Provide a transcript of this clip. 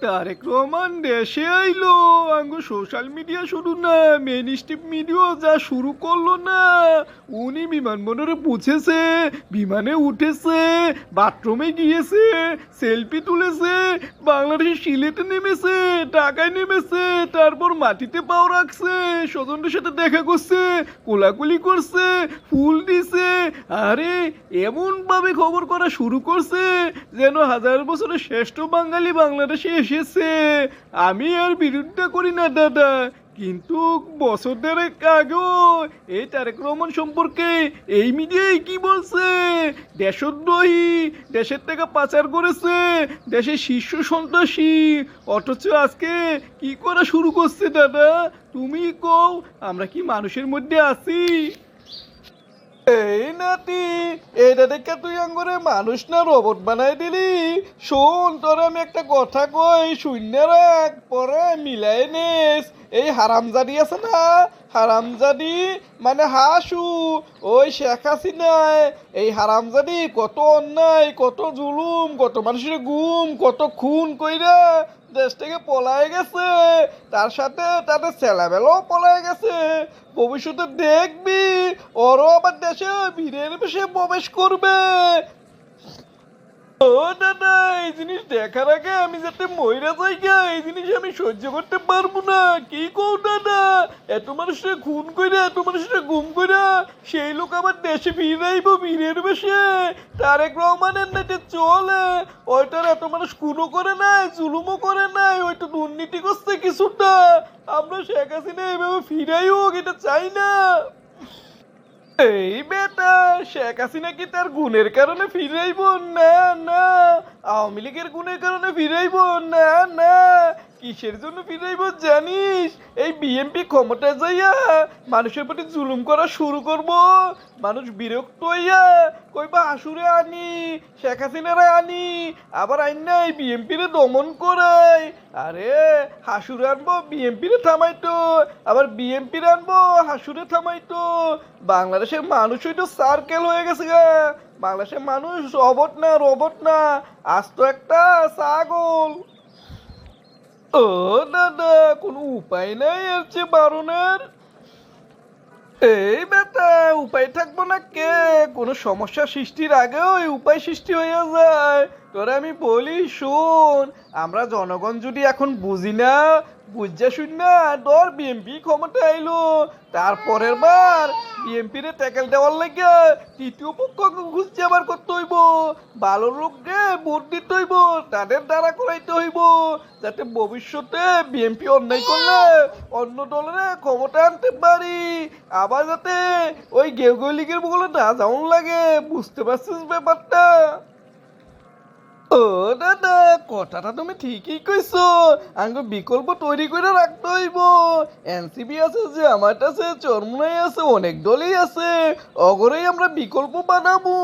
তারেক রহমান দেশে আইলো আঙ্গো social media শুরু না মেন স্ট্রিম মিডিয়া যা শুরু করলো না। উনি বিমানবন্দরে পৌঁছেছে, বিমানে উঠেছে, বাথরুমে গিয়েছে, সেলফি তুলেছে, বাংলাদেশের সিলেটে নেমেছে, ঢাকায় নেমেছে, তারপর মাটিতে পাও রাখছে, স্বজনদের সাথে দেখা করছে, কোলাকুলি করছে, ফুল দিছে। আরে এমন ভাবে খবর করা শুরু করছে যেন হাজার বছরের শ্রেষ্ঠ বাঙালি বাংলাদেশে এসেছে। আমি আর বিরোধিতা করি না দাদা, কিন্তু বছর দেড়েক আগেও এই তারেক রহমান সম্পর্কে এই মিডিয়ায় কি বলছে? দেশদ্রোহী, দেশের টাকা পাচার করেছে, দেশের শীর্ষ সন্ত্রাসী। অথচ আজকে কি করা শুরু করছে দাদা? তুমি কও, আমরা কি মানুষের মধ্যে আছি? এই নাতি, এটা দেখে তুই আঙ্গরে মানুষ না রোবট বানাই দিলি। শোন, তোর আমি একটা কথা কই, শূন্য রাখ, পরে মিলাই নেস। এই হারামজাদি আছে না, হারামজাদি মানে হাসু, ওই শেখ হাসিনায় এই হারামজাদি কত অন্যায়, কত জুলুম, কত মানুষের গুম, কত খুন কইরা দেশ থেকে পলায় গেছে। তার সাথে তাদের ছেলেবেলাও পলায় গেছে। ভবিষ্যতে দেখবি ওরও আবার দেশে বীরের বেশে প্রবেশ করবে। ও দাদা, এই জিনিস দেখার আগে আমি যাতে মইরা যাই গা, এই জিনিস আমি সহ্য করতে পারবো না। কি কও দাদা? এত মানুষের খুন কইরা, এত মানুষের গুম কইরা সেই লোক আবার দেশে ফিরাইব বীরের বেশে? তারেক রহমানের নেটে চলে, ওইটার এত মানুষ খুনও করে নাই, জুলুমও করে নাই, ওইটা দুর্নীতি করছে কিছুটা। আমরা শেখ হাসিনা এইভাবে ফিরাই হোক, এটা চাই না। এই বেটা, শেখ হাসিনা কি তার গুণের কারণে ফিরাইব? না না। আওয়ামী লীগের গুণের কারণে ফিরাইব? না না। কিসের জন্য ফিরাইব জানিস? এই বিএনপি ক্ষমতায় যাইয়া মানুষের প্রতি জুলুম করা শুরু করব। মানুষ বিরক্ত হইয়া কইবা হাসুরে আনি, শেখ হাসিনারে আনি, আবার আইনা এই বিএনপিরে দমন করাই। আরে হাসুরে আনবো, বিএনপিরে থামাইতো, আবার বিএনপিরে আনবো, হাসুরে থামাইতো। বাংলাদেশের মানুষই তো সার্কেল হয়ে গেছে গা। বাংলাদেশের মানুষ রবট না, রবট না, আজ তো একটা ছাগল। ও দাদা, কোনো উপায় নাই এর চেয়ে বারণের? এই বেটা, উপায় থাকবো না কে? কোনো সমস্যা সৃষ্টির আগেও এই উপায় সৃষ্টি হয়ে যায়। তোরা আমি বলি শোন, আমরা জনগণ যদি এখন বুঝি না, বুঝা শুন না, ধর বিএমপি ক্ষমতা আইলো, তারপরের বার বিএমপিরে ট্যাকেল দেওয়ার লাগে তৃতীয় পক্ষ খুঁজতে আবার করতে হইব। ভালো লোককে ভোট দিতে হইব, তাদের দ্বারা করাইতে হইব, যাতে ভবিষ্যতে বিএমপি অন্যায় করলে অন্য দলের ক্ষমতা আনতে পারি। আবার যাতে ওই গেউ লীগের বলে না যাওন লাগে। বুঝতে পারছিস ব্যাপারটা? ও দাদা, কথাটা তুমি ঠিকই কইছো। আঙ্গ বিকল্প তৈরি করে রাখতে হইব। এনসিপি আছে, যে আমার আছে, চরমুনাই আছে, অনেক দলই আছে, অগরেই আমরা বিকল্প বানাবো।